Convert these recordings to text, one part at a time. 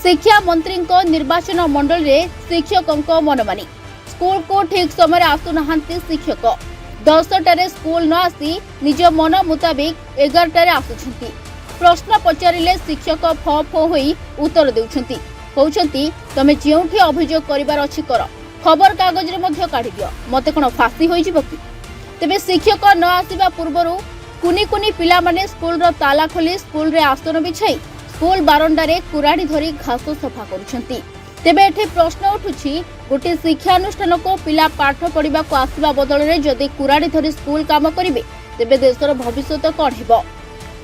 शिक्षा मंत्री निर्वाचन मंडल रे शिक्षकों मनमानी स्कूल को ठीक समय आसुना शिक्षक 10टारे स्कूल न आसी निज मन मुताबिक 11टारे आसुछंती। प्रश्न पचारिले शिक्षक फ फो होई उत्तर देउछंती। कहउछंती तमे जेउठी अभियोग करिवार अछि कर, खबर कागज रे मध्य काढि दियो, मते कोन फांसी होई जिवो कि। तेबे शिक्षक न आसीबा पूर्वरु कुनी कुनी पिला माने स्कूल रो ताला खोली स्कूल रे आसन बिछाई स्कूल बारंडारे कुराड़ी धरी घास सफा करुछंती। तेबे एठी प्रश्न उठुछि, गोटे शिक्षानुष्ठान को पिला पाठ पढ़िबा को आसीबा बदल रे जदि कुराड़ी धरी स्कूल काम करिवे तेबे देशर भविष्यत कोन हेबो।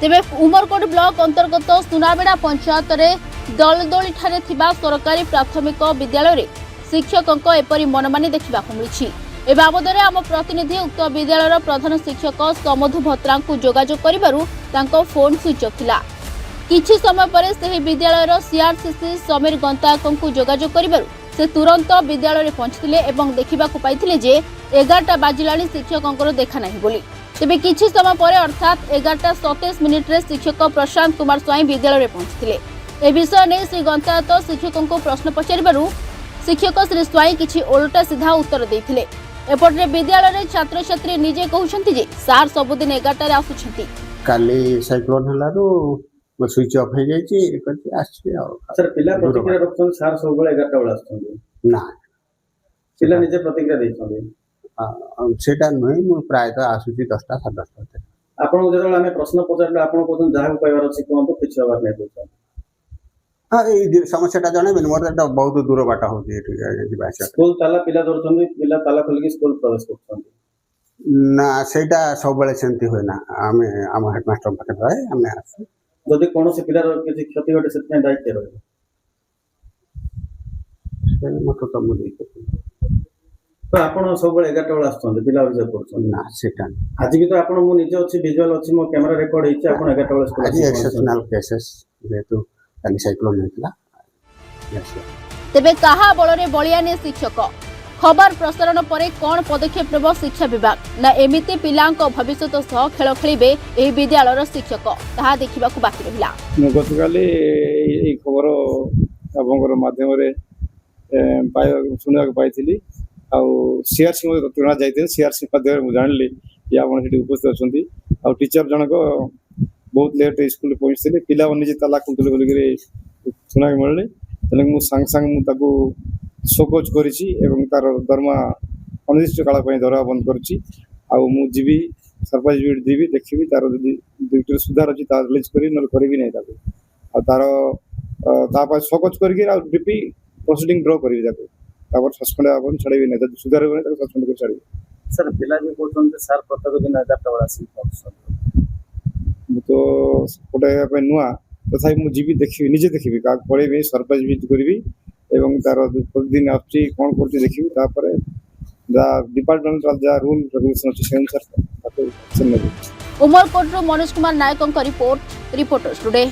तेबे उमरकोट ब्लॉक अंतर्गत सुनाबेड़ा पंचायत रे दलदोली ठारे थिबा सरकारी प्राथमिक विद्यालय रे शिक्षकों एपरी मनमानी देखा मिली। ए बाबदरे आम प्रतिनिधि उक्त विद्यालय प्रधान शिक्षक समधु भत्रा को जोगाजोग करिबारु तांको फोन स्विच ऑफ थिला। किछि समय परे सेही विद्यालय सीआरसीसी समीर गंताक को जोगाजोग करिबारु से तुरंत विद्यालय रे पहुंचथिले एवं देखिबा को पाइथिले जे 11टा बाजिलाणी शिक्षकों देखा नहीं बोली। तेबे किछि समय परे अर्थात 11:27 रे शिक्षक प्रशांत कुमार स्वाई विद्यालय रे पहुंचथिले। ए विषय ने श्री गंतायत शिक्षकों को प्रश्न पचारिबारु शिक्षक श्री स्वाई किछि ओल्टा सीधा उत्तर देथिले। एपटरे विद्यालय रे छात्र छात्री निजे कहउछंती जे सार सबुदिन 11टारे आसुछंती। काली साइक्लोन हलारो स्विच ऑफ हो जाई छी कति आछि आ सर पिला प्रतिक्रिया रखछन सार सब बेले 11टा बेला आछथि ना पिला निजे प्रतिक्रिया दैछथि सेटा नै मु प्राय त आसुची 10टा 10:30 आपन जेतले हमें प्रश्न पचारले आपन कोन जाहा कहबार अछि कोन तो किछ हबार नै होछ। हां ए समस्याटा जणे बिन मोर त बहुत दूर बाटा होती एठी भाषा स्कूल ताला पिला धरछन पिला ताला खोल के स्कूल प्रवेश करछन ना सेटा सब बेले सेंती होय ना हमें हम हेडमास्टर पाखे रहे हमें आसी जदि कोन से पिला किछि क्षति घटे सेते दायित्व रहबो से मत तो मु देख तो आपन सब बेले 11टा बेला आछथि पिला अभियोग करछन ना सेटा आज भी तो आपन मु निजे अछि विजुअल अछि मो कैमरा रिकॉर्ड हिचे आपन 11टा बेला स्कूल आज एक्सेप्शनल केसेस जेतु काली साइक्लोन हेतला। तेबे कहा बलरे बलियाने शिक्षक खबर प्रसारण परे कौन पदक्षेप नेब शिक्षा विभाग ना एमिति पिलांक भविष्यत सह खेल खेलिबे एही विद्यालयर शिक्षक ताहा देखिबा को बाकी रहिला। गतकाली ए खबर आपनकर माध्यम रे सुनिया पाइथिली आ सीआरसी मते तुना जाइते सीआरसी माध्यम मु जानली कि आपन सेठी उपस्थित अछंती आ टीचर जनक बहुत लेट स्कूल पहुंचले पिला निजे ताला खुलतले बोली करे सुना मिलले तले मु संग संग मु ताको शोकोज करिछि एवं तार दरमा अनिर्दिष्ट काल पय दरा बंद करछि आ मु जीवी सरप्राइज वीडियो देबी देखिबी तार जदी ड्यूटी सुधार अछि ता रिलीज करी न करबी नै ताको आ तार ता पय शोकोज करके आ डीपी प्रोसीडिंग ड्रॉ करी जाको तापर सस्पेंड अपन छड़ेबी नै जदी सुधार होबे ताको सस्पेंड कर छड़ेबी। सर पिला जे कोन जे सर प्रत्येक दिन 11टा बेला सी मु तो कोटे पे नुआ तथापि मु जीवी देखिबी निजे देखिबी का पळेबी सरप्राइज वीडियो करबी एवं तार दिन आछि कोन करछि देखिबी तापर दा डिपार्टमेंटल जा रूल रेगुलेशन अछि सेंसर ताको एक्शन नेबी। उमरकोट रो Manoj Kumar नायकन report reporters today.